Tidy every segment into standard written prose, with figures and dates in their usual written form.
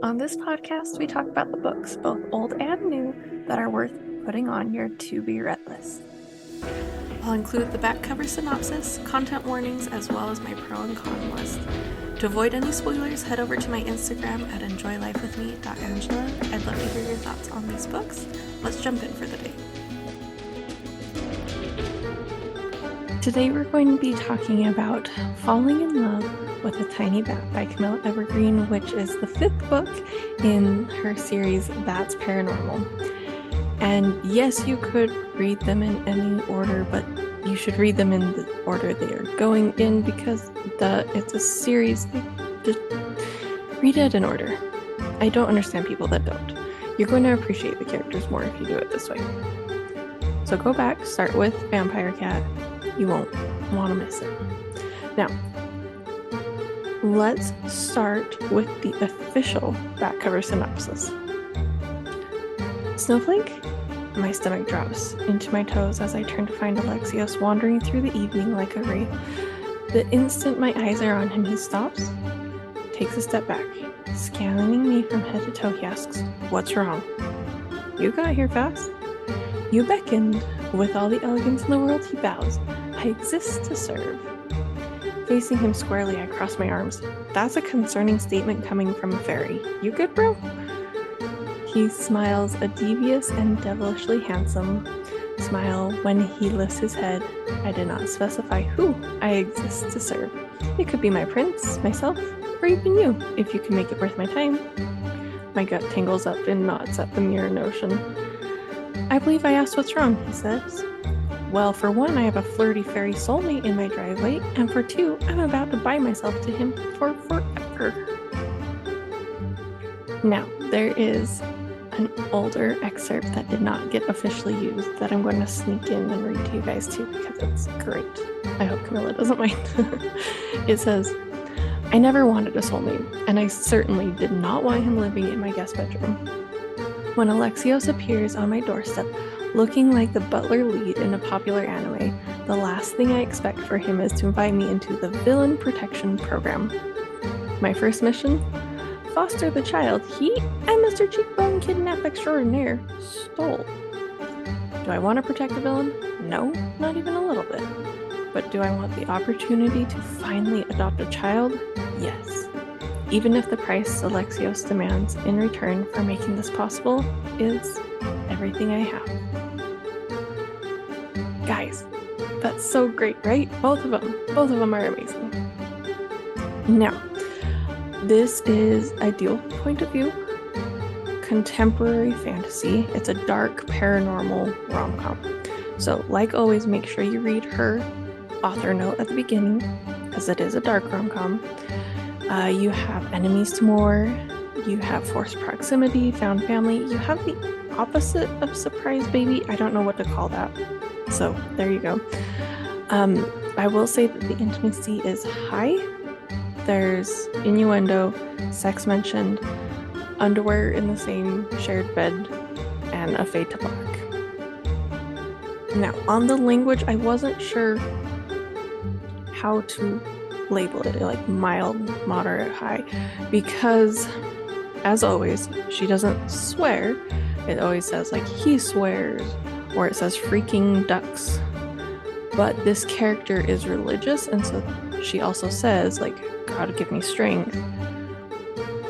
On this podcast, we talk about the books, both old and new, that are worth putting on your to-be-read list. I'll include the back cover synopsis, content warnings, as well as my pro and con list. To avoid any spoilers, head over to my Instagram at enjoylifewithme.angela. I'd love to hear your thoughts on these books. Let's jump in for the day. Today we're going to be talking about Falling in Love with a Tiny Bat by Camilla Evergreen, which is the 5th book in her series That's Paranormal. And yes, you could read them in any order, but you should read them in the order they are going in because it's a series. Just read it in order. I don't understand people that don't. You're going to appreciate the characters more if you do it this way. So go back, start with Vampire Cat. You won't want to miss it. Now, let's start with the official back cover synopsis. Snowflake? My stomach drops into my toes as I turn to find Alexios wandering through the evening like a wraith. The instant my eyes are on him, he stops, takes a step back. Scanning me from head to toe, he asks, "What's wrong?" "You got here fast." "You beckoned." With all the elegance in the world, he bows. "I exist to serve." Facing him squarely, I cross my arms. That's a concerning statement coming from a fairy. "You good, bro?" He smiles, a devious and devilishly handsome smile when he lifts his head. I did not specify who I exist to serve. It could be my prince, myself, or even you, if you can make it worth my time. My gut tingles up in knots at the mere notion. "I believe I asked what's wrong," he says. "Well, for one, I have a flirty fairy soulmate in my driveway, and for two, I'm about to buy myself to him for forever." Now, there is an older excerpt that did not get officially used that I'm going to sneak in and read to you guys too because it's great. I hope Camilla doesn't mind. It says, "I never wanted a soulmate, and I certainly did not want him living in my guest bedroom. When Alexios appears on my doorstep, looking like the butler lead in a popular anime, the last thing I expect for him is to invite me into the villain protection program. My first mission? Foster the child he and Mr. Cheekbone Kidnap Extraordinaire stole. Do I want to protect a villain? No, not even a little bit. But do I want the opportunity to finally adopt a child? Yes. Even if the price Alexios demands in return for making this possible is everything I have." Guys, that's so great, right? Both of them are amazing. Now, this is ideal point of view, contemporary fantasy. It's a dark paranormal rom-com. So, like always, make sure you read her author note at the beginning, because it is a dark rom-com. You have enemies to more, you have forced proximity, found family, you have the opposite of surprise baby. I don't know what to call that. So there you go. I will say that the intimacy is high. There's innuendo, sex mentioned, underwear in the same shared bed, and a fade to black. Now, on the language, I wasn't sure how to label it, like mild, moderate, high, because as always, she doesn't swear. It always says like he swears, or it says freaking ducks. But this character is religious, and so she also says like, "God give me strength."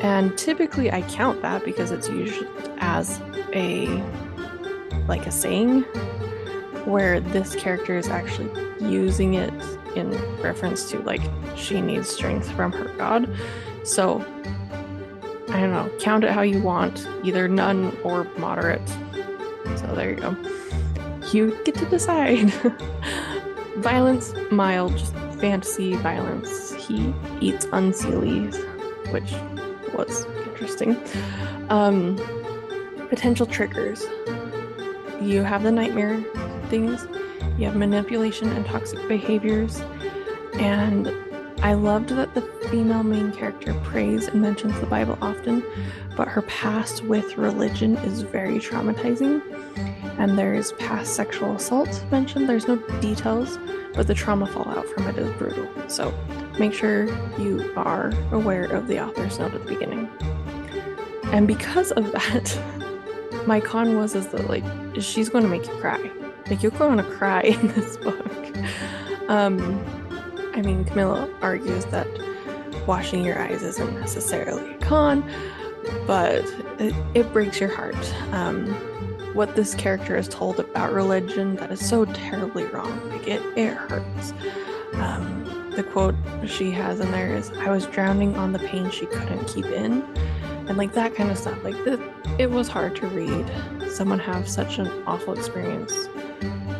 And typically I count that because it's used as a saying, where this character is actually using it in reference to like she needs strength from her god. So I don't know, count it how you want, either none or moderate. So there you go. You get to decide. Violence, mild, just fantasy violence. He eats unseelies, which was interesting. Potential triggers. You have the nightmare things. You have manipulation and toxic behaviors. And I loved that the female main character prays and mentions the Bible often, but her past with religion is very traumatizing. And there's past sexual assault mentioned. There's no details, but the trauma fallout from it is brutal. So make sure you are aware of the author's note at the beginning. And because of that, my con was is that like she's going to make you cry. Like you're going to cry in this book. I mean, Camilla argues that washing your eyes isn't necessarily a con, but it breaks your heart. What this character is told about religion that is so terribly wrong. Like it hurts. The quote she has in there is, "I was drowning on the pain she couldn't keep in," and like that kind of stuff. Like it was hard to read someone have such an awful experience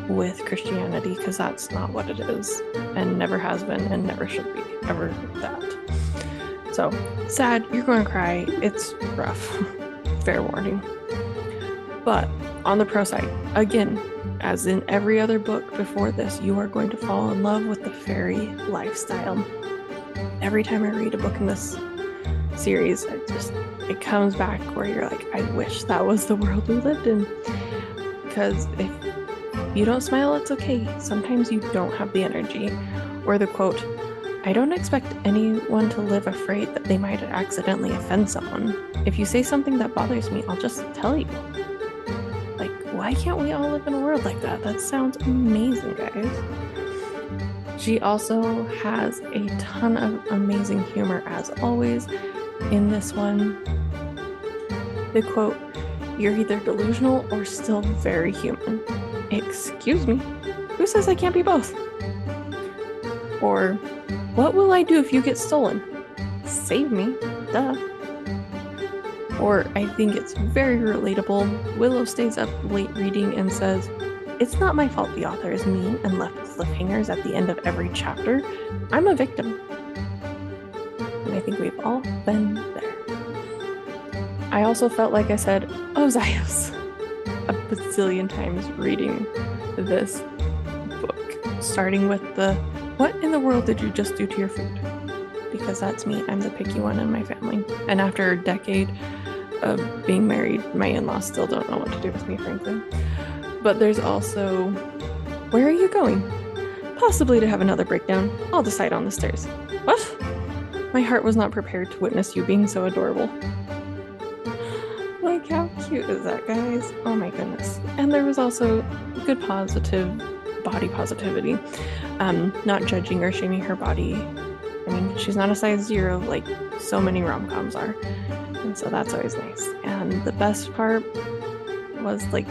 with Christianity, because that's not what it is, and never has been, and never should be ever that. So sad, you're going to cry. It's rough. Fair warning. But on the pro side, again, as in every other book before this, you are going to fall in love with the fairy lifestyle. Every time I read a book in this series, it comes back where you're like, I wish that was the world we lived in. Because if you don't smile, it's okay. Sometimes you don't have the energy. Or the quote, "I don't expect anyone to live afraid that they might accidentally offend someone. If you say something that bothers me, I'll just tell you." Like, why can't we all live in a world like that? That sounds amazing, guys. She also has a ton of amazing humor, as always, in this one. The quote, "You're either delusional or still very human." Excuse me? Who says I can't be both? Or, "What will I do if you get stolen?" Save me, duh. Or, I think it's very relatable. Willow stays up late reading and says, "It's not my fault the author is mean and left cliffhangers at the end of every chapter. I'm a victim." And I think we've all been there. I also felt like I said, "Oh, Zios," a bazillion times reading this book. Starting with the, "What in the world did you just do to your food?" Because that's me. I'm the picky one in my family. And after a decade of being married, my in-laws still don't know what to do with me, frankly. But there's also, "Where are you going?" "Possibly to have another breakdown. I'll decide on the stairs." What? My heart was not prepared to witness you being so adorable. Like, how cute is that, guys? Oh my goodness. And there was also good positive body positivity. Not judging or shaming her body. I mean, she's not a size 0 like so many rom-coms are. And so that's always nice. And the best part was like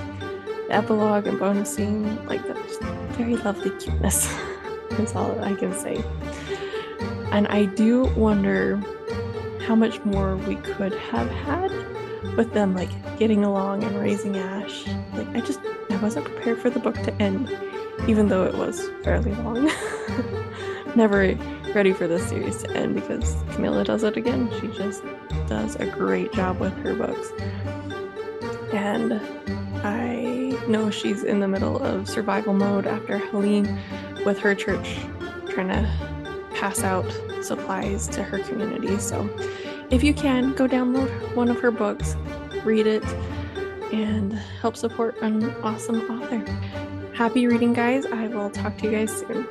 the epilogue and bonus scene. Like, that's very lovely cuteness. That's all I can say. And I do wonder how much more we could have had with them, like, getting along and raising Ash. Like, I wasn't prepared for the book to end, even though it was fairly long. Never ready for this series to end, because Camilla does it again. She just does a great job with her books. And I know she's in the middle of survival mode after Helene with her church trying to pass out supplies to her community. So if you can, go download one of her books, read it, and help support an awesome author. Happy reading, guys. I will talk to you guys soon.